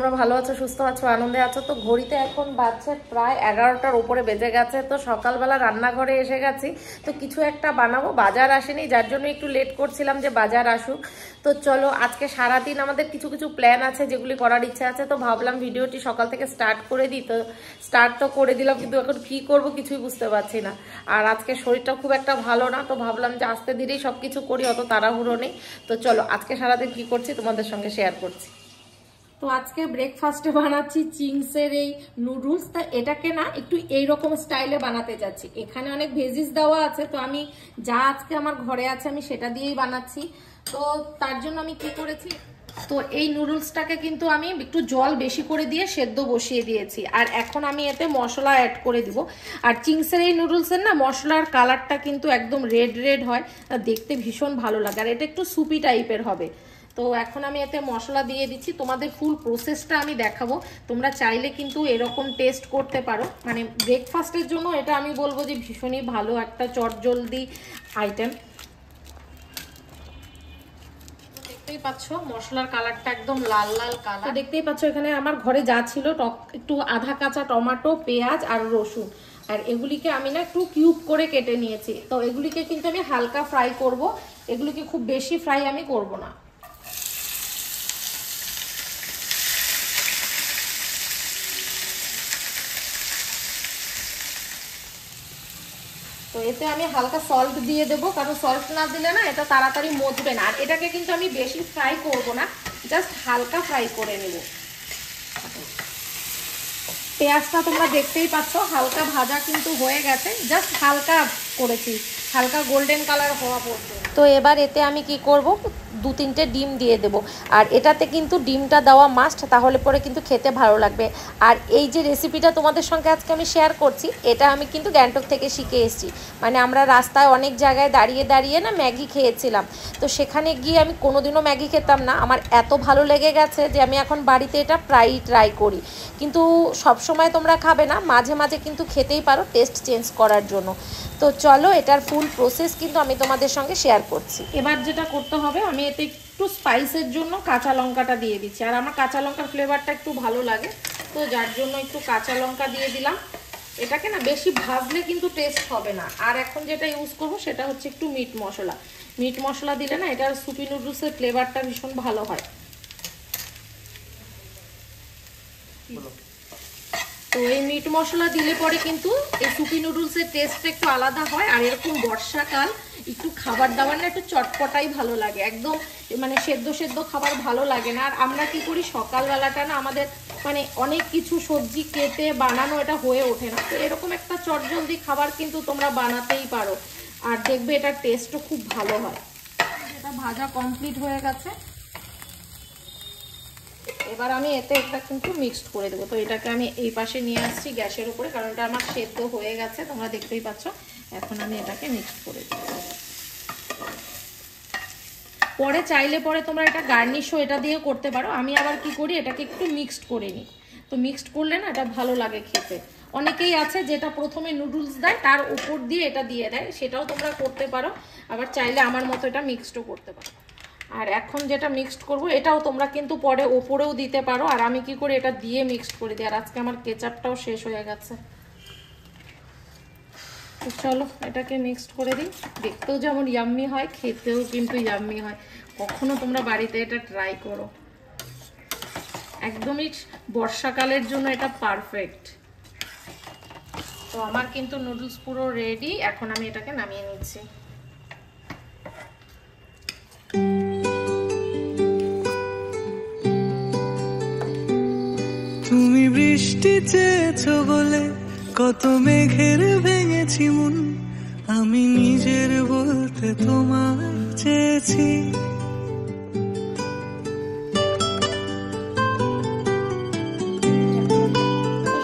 তোমরা ভালো আছো, সুস্থ আছো, আনন্দে আছো। তো ঘড়িতে এখন বাজছে প্রায় 11টার উপরে বেজে গেছে। তো সকালবেলা রান্নাঘরে এসে গেছি, তো কিছু একটা বানাবো। বাজার আসেনি, যার জন্য একটু লেট করছিলাম যে বাজার আসুক। তো চলো, আজকে সারাদিন আমাদের কিছু কিছু প্ল্যান আছে যেগুলি করার ইচ্ছা আছে। তো ভাবলাম ভিডিওটি সকাল থেকে স্টার্ট করে দিই। তো স্টার্ট তো করে দিলাম, কিন্তু এখন কী করবো কিছুই বুঝতে পারছি না। আর আজকে শরীরটা খুব একটা ভালো না, তো ভাবলাম যে আস্তে ধীরেই সব কিছু করি, অত তাড়াহুড়ো নেই। তো চলো, আজকে সারাদিন কী করছি তোমাদের সঙ্গে শেয়ার করছি। তো আজকে ব্রেকফাস্টে বানাচ্ছি চিংসের এই নুডলস। তা এটাকে না একটু এইরকম স্টাইলে বানাতে যাচ্ছি। এখানে অনেক ভেজিস দেওয়া আছে, তো আমি যা আজকে আমার ঘরে আছে আমি সেটা দিয়েই বানাচ্ছি। তো তার জন্য আমি কি করেছি, তো এই নুডলসটাকে কিন্তু আমি একটু জল বেশি করে দিয়ে সেদ্ধ বসিয়ে দিয়েছি। আর এখন আমি এতে মশলা অ্যাড করে দিব। আর চিংসের এই নুডলসের না মশলার কালারটা কিন্তু একদম রেড রেড হয়, দেখতে ভীষণ ভালো লাগে। আর এটা একটু সুপি টাইপের হবে। তো এখন আমি এতে মশলা দিয়ে দিচ্ছি, তোমাদের ফুল প্রসেসটা আমি দেখাবো। তোমরা চাইলে কিন্তু এরকম টেস্ট করতে পারো, মানে ব্রেকফাস্টের জন্য এটা আমি বলবো যে ভীষণই ভালো একটা চটজলদি আইটেম। দেখতেই পাচ্ছ মশলার কালারটা একদম লাল লাল কালার। দেখতেই পাচ্ছ এখানে আমার ঘরে যা ছিল, একটু আধা কাঁচা টমেটো, পেঁয়াজ আর রসুন, আর এগুলিকে আমি না একটু কিউব করে কেটে নিয়েছি। তো এগুলিকে কিন্তু আমি হালকা ফ্রাই করব, এগুলিকে খুব বেশি ফ্রাই আমি করব না। তো এতে আমি হালকা সল্ট দিয়ে দেবো, কারণ সল্ট না দিলে না এটা তাড়াতাড়ি মজবে না। আর এটাকে কিন্তু আমি বেশি ফ্রাই করব না, জাস্ট হালকা ফ্রাই করে নেব। পেঁয়াজটা তোমরা দেখতেই পাচ্ছ হালকা ভাজা কিন্তু হয়ে গেছে, জাস্ট হালকা করেছি, হালকা গোল্ডেন কালার হওয়া পর্যন্ত। তো এবার এতে আমি কি করব, 2-3টে ডিম দিয়ে দেব। আর এটাতে কিন্তু ডিমটা দেওয়া মাস্ট, তাহলে পরে কিন্তু খেতে ভালো লাগবে। আর এই যে রেসিপিটা তোমাদের সঙ্গে আজকে আমি শেয়ার করছি, এটা আমি কিন্তু গ্যাংটক থেকে শিখে এসেছি। মানে আমরা রাস্তায় অনেক জায়গায় দাঁড়িয়ে দাঁড়িয়ে না ম্যাগি খেয়েছিলাম, তো সেখানে গিয়ে আমি কোনোদিনও ম্যাগি খেতাম না। আমার এত ভালো লেগে গেছে যে আমি এখন বাড়িতে এটা প্রায়ই ট্রাই করি। কিন্তু সবসময় তোমরা খাবে না, মাঝে মাঝে কিন্তু খেতেই পারো টেস্ট চেঞ্জ করার জন্য। তো চলো, এটার ফুল প্রসেস কিন্তু আমি তোমাদের সঙ্গে শেয়ার করছি। এবার যেটা করতে হবে, আমি এতে একটু স্পাইসের জন্য কাঁচা লঙ্কাটা দিয়ে দিচ্ছি। আর আমার কাঁচা লঙ্কার ফ্লেভারটা একটু ভালো লাগে, তো যার জন্য একটু কাঁচা লঙ্কা দিয়ে দিলাম। এটাকে না বেশি ভাজলে কিন্তু টেস্ট হবে না। আর এখন যেটা ইউজ করবো সেটা হচ্ছে একটু মিট মশলা। মিট মশলা দিলে না এটার সুপি নুডলসের ফ্লেভারটা ভীষণ ভালো হয়। তো এই মিট মশলা দিলে পরে কিন্তু এই সুপি নুডলসের টেস্টটা একটু আলাদা হয়। আর এরকম বর্ষাকাল একটু খাবার দাবার না একটু চটপটাই ভালো লাগে, একদম মানে সেদ্ধ সেদ্ধ খাবার ভালো লাগে না। আর আমরা কি করি, সকালবেলাটা না আমাদের মানে অনেক কিছু সবজি কেটে বানানো এটা হয়ে ওঠে না। তো এরকম একটা চটজলদি খাবার কিন্তু তোমরা বানাতেই পারো, আর দেখবে এটার টেস্টও খুব ভালো হয়। এটা ভাজা কমপ্লিট হয়ে গেছে, এবার আমি এতে একটা কিন্তু মিক্সড করে দেবো। তো এটাকে আমি এই পাশে নিয়ে আসছি গ্যাসের উপরে, কারণ এটা আমার সেদ্ধ হয়ে গেছে, তোমরা দেখতেই পাচ্ছ। এখন আমি এটাকে মিক্সড করে দেবো। পরে চাইলে পরে তোমরা এটা গার্নিশও এটা দিয়ে করতে পারো। আমি আবার কি করি, এটাকে একটু মিক্সড করে নিই। তো মিক্সড করলে না এটা ভালো লাগে খেতে। অনেকেই আছে যেটা প্রথমে নুডলস দেয় তার উপর দিয়ে এটা দিয়ে দেয়, সেটাও তোমরা করতে পারো। আবার চাইলে আমার মতো এটা মিক্সডও করতে পারো। আর এখন যেটা মিক্সড করব এটাও তোমরা কিন্তু পরে ওপরেও দিতে পারো। আর আমি কি করি, এটা দিয়ে মিক্সড করে দিই। আর আজকে আমার কেচাপটাও শেষ হয়ে গেছে, তো চলো এটাকে মিক্সড করে দিই। দেখতেও যেমন ইয়াম্মি হয়, খেতেও কিন্তু ইয়াম্মি হয়। কখনো তোমরা বাড়িতে এটা ট্রাই করো, একদমই বর্ষাকালের জন্য এটা পারফেক্ট। তো আমার কিন্তু নুডলস পুরো রেডি, এখন আমি এটাকে নামিয়ে নিচ্ছি। তুমি বৃষ্টি চেয়েছো বলে কত মেঘের ভেঙেছি মন, আমি নিজের বলতে তোমায় চেয়েছি।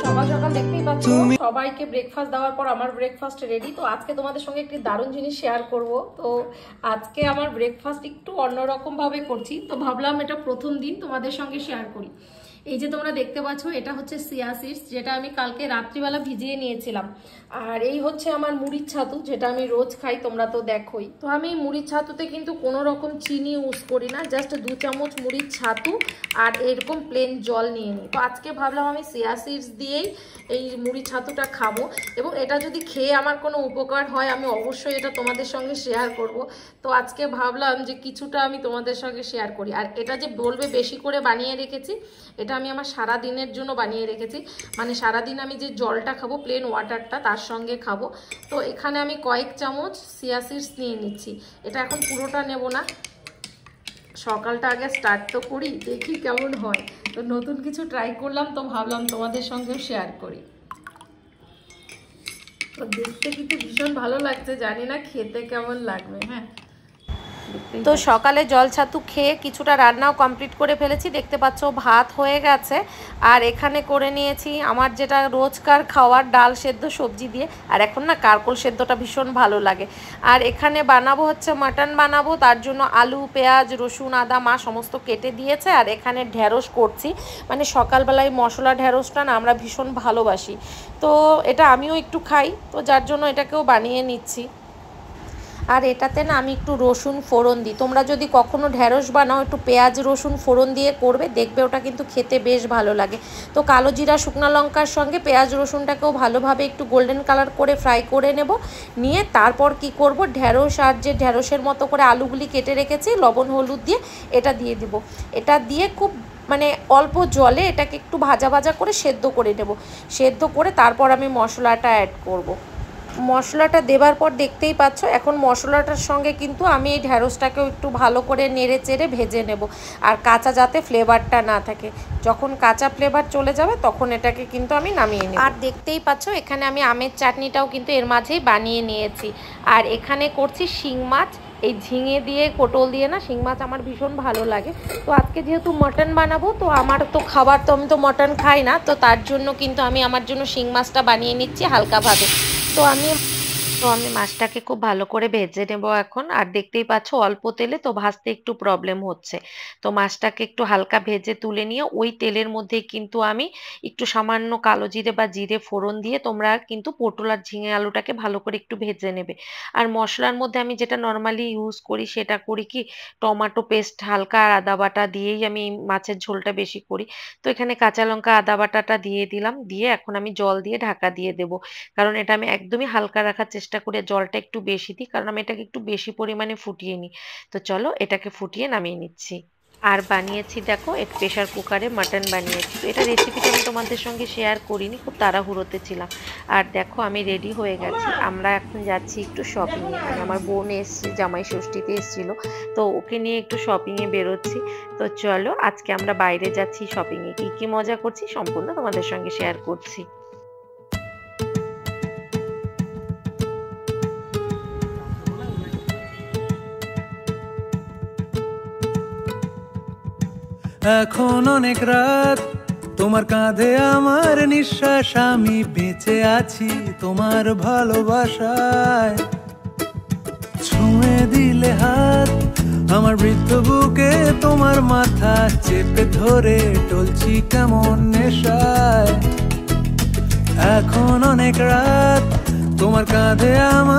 সকাল সকাল দেখতেই পাচ্ছ সবাইকে ব্রেকফাস্ট দেওয়ার পর আমার ব্রেকফাস্ট রেডি। তো আজকে তোমাদের সঙ্গে একটি দারুণ জিনিস শেয়ার করব। তো আজকে আমার ব্রেকফাস্ট একটু অন্যরকম ভাবে করছি, তো ভাবলাম এটা প্রথম দিন তোমাদের সঙ্গে শেয়ার করি। এই যে তোমরা দেখতে পাচ্ছ এটা হচ্ছে চিয়া সিডস, যেটা আমি কালকে রাত্রিবেলা ভিজিয়ে নিয়েছিলাম। আর এই হচ্ছে আমার মুড়ির ছাতু, যেটা আমি রোজ খাই, তোমরা তো দেখোই। তো আমি মুড়ির ছাতুতে কিন্তু কোনো রকম চিনি ইউজ করি না, জাস্ট 2 চামচ মুড়ির ছাতু আর এরকম প্লেন জল নিয়ে নিই। তো আজকে ভাবলাম আমি চিয়া সিডস দিয়েই এই মুড়ি ছাতুটা খাবো, এবং এটা যদি খেয়ে আমার কোনো উপকার হয় আমি অবশ্যই এটা তোমাদের সঙ্গে শেয়ার করব। তো আজকে ভাবলাম যে কিছুটা আমি তোমাদের সঙ্গে শেয়ার করি। আর এটা যে বলবে বেশি করে বানিয়ে রেখেছি, এটা আমি আমার সারা দিনের জন্য বানিয়ে রেখেছি, মানে সারাদিন আমি যে জলটা খাবো প্লেন ওয়াটারটা তার সঙ্গে খাবো। তো এখানে আমি কয়েক চামচ চিয়া সিডস নিয়ে নিচ্ছি। এটা এখন পুরোটা নেব না, সকালটা আগে স্টার্ট তো করি, দেখি কেমন হয়। তো নতুন কিছু ট্রাই করলাম, তো ভাবলাম তোমাদের সঙ্গেও শেয়ার করি। তো দেখতে কিন্তু ভীষণ ভালো লাগছে, জানি না খেতে কেমন লাগবে। হ্যাঁ, তো সকালে জল ছাতু খেয়ে কিছুটা রান্নাও কমপ্লিট করে ফেলেছি, দেখতে পাচ্ছ ভাত হয়ে গেছে। আর এখানে করে নিয়েছি আমার যেটা রোজকার খাওয়ার ডাল সেদ্ধ সবজি দিয়ে, আর এখন না কারকোল সেদ্ধটা ভীষণ ভালো লাগে। আর এখানে বানাবো হচ্ছে মাটন বানাবো, তার জন্য আলু পেঁয়াজ রসুন আদা মা সমস্ত কেটে দিয়েছে। আর এখানে ঢ্যাঁড়স করছি, মানে সকালবেলায় মশলা ঢ্যাঁড়সটা না আমরা ভীষণ ভালোবাসি, তো এটা আমিও একটু খাই, তো যার জন্য এটাকেও বানিয়ে নিচ্ছি। আর এটাতে না আমি একটু রসুন ফোড়ন দিই, তোমরা যদি কখনো ঢ্যাঁড়স বানাও একটু পেঁয়াজ রসুন ফোড়ন দিয়ে করবে, দেখবে ওটা কিন্তু খেতে বেশ ভালো লাগে। তো কালো জিরা শুকনো লঙ্কার সঙ্গে পেঁয়াজ রসুনটাকেও ভালোভাবে একটু গোল্ডেন কালার করে ফ্রাই করে নেব, নিয়ে তারপর কি করব, ঢ্যাঁড়স আর যে ঢ্যাঁড়সের মতো করে আলুগুলি কেটে রেখেছি লবণ হলুদ দিয়ে এটা দিয়ে দিব। এটা দিয়ে খুব মানে অল্প জলে এটাকে একটু ভাজা ভাজা করে সেদ্ধ করে নেব। সেদ্ধ করে তারপর আমি মশলাটা অ্যাড করব। মশলাটা দেবার পর দেখতেই পাচ্ছ এখন মশলাটার সঙ্গে কিন্তু আমি এই ঢ্যাঁড়সটাকেও একটু ভালো করে নেড়ে চেড়ে ভেজে নেব, আর কাঁচা যাতে ফ্লেভারটা না থাকে। যখন কাঁচা ফ্লেভার চলে যাবে তখন এটাকে কিন্তু আমি নামিয়ে নেব। আর দেখতেই পাচ্ছ এখানে আমি আমের চাটনিটাও কিন্তু এর মাঝেই বানিয়ে নিয়েছি। আর এখানে করছি শিং মাছ, এই ঝিঙে দিয়ে পটল দিয়ে না শিং মাছ আমার ভীষণ ভালো লাগে। তো আজকে যেহেতু মটন বানাবো, তো আমার তো খাবার তো আমি তো মটন খাই না, তো তার জন্য কিন্তু আমি আমার জন্য শিং মাছটা বানিয়ে নিচ্ছি হালকাভাবে। তো আমি মাছটাকে খুব ভালো করে ভেজে নেব এখন। আর দেখতেই পাচ্ছ অল্প তেলে, তো ভাজতে একটু প্রবলেম হচ্ছে। তো মাছটাকে একটু হালকা ভেজে তুলে নিয়ে ওই তেলের মধ্যে কিন্তু আমি একটু সামান্য কালো জিরে বা জিরে ফোড়ন দিয়ে তোমরা কিন্তু পটল আর ঝিঙে আলুটাকে ভালো করে একটু ভেজে নেবে। আর মশলার মধ্যে আমি যেটা নর্মালি ইউজ করি সেটা করি কি, টমেটো পেস্ট হালকা আর আদা বাটা দিয়েই আমি মাছের ঝোলটা বেশি করি। তো এখানে কাঁচা লঙ্কা আদা বাটাটা দিয়ে দিলাম, দিয়ে এখন আমি জল দিয়ে ঢাকা দিয়ে দেবো, কারণ এটা আমি একদমই হালকা রাখার চেষ্টা করে জলটা একটু বেশি দিই, কারণ আমি এটাকে একটু বেশি পরিমাণে ফুটিয়ে নিই। তো চলো এটাকে ফুটিয়ে নামিয়ে নিচ্ছি। আর বানিয়েছি দেখো প্রেশার কুকারে মাটন বানিয়েছি। তো এটা রেসিপিটা আমি তোমাদের সঙ্গে শেয়ার করিনি, খুব তাড়াহুড়োতে ছিলাম। আর দেখো আমি রেডি হয়ে গেছি, আমরা এখন যাচ্ছি একটু শপিংয়ে। মানে আমার বোন এসছে, জামাই ষষ্ঠীতে এসেছিলো, তো ওকে নিয়ে একটু শপিংয়ে বেরোচ্ছি। তো চলো আজকে আমরা বাইরে যাচ্ছি শপিংয়ে, কি কি মজা করছি সম্পূর্ণ তোমাদের সঙ্গে শেয়ার করছি। এখন অনেক রাত, তোমার কাঁধে আমার নিঃশ্বাস, আমি বেঁচে আছি তোমার ভালোবাসায়। ছুঁয়ে দিলে হাত আমার বৃদ্ধ বুকে, তোমার মাথা চেপে ধরে টলছি কেমন নেশায়। এখন অনেক রাত, তোমার কাঁধে আমার